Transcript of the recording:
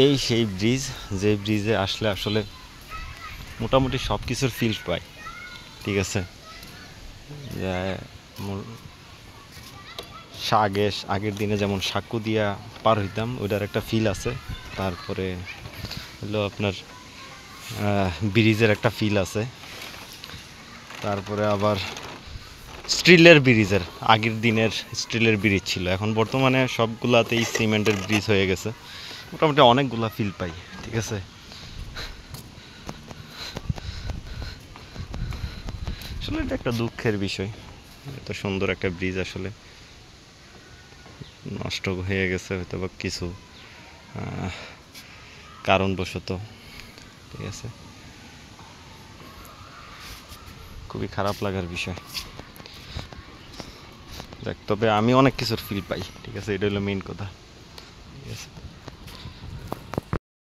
এই সেই ব্রিজ, যে ব্রিজে আসলে আসলে মোটামুটি সব কিছুর ফিল পাই। ঠিক আছে, যে আগের দিনে যেমন সাঁকু দিয়া পার হইতাম, ওইটার একটা ফিল আছে। তারপরে হলো আপনার ব্রিজের একটা ফিল আছে। তারপরে আবার আগের দিনের স্টিলের ব্রিজ ছিল, এখন বর্তমানে সবগুলাতেই সিমেন্টের ব্রিজ হয়ে গেছে। মোটামুটি অনেকগুলা ফিল পাই। ঠিক আছে, আসলে এটা একটা দুঃখের বিষয়, এত সুন্দর একটা ব্রিজ আসলে নষ্ট হয়ে গেছে হয়তো বা কিছু কারণবশত। ঠিক আছে, খুবই খারাপ লাগার বিষয়। দেখ, তবে আমি অনেক কিছুর ফিল পাই। ঠিক আছে, এটা হলো মেইন কথা। ঠিক আছে।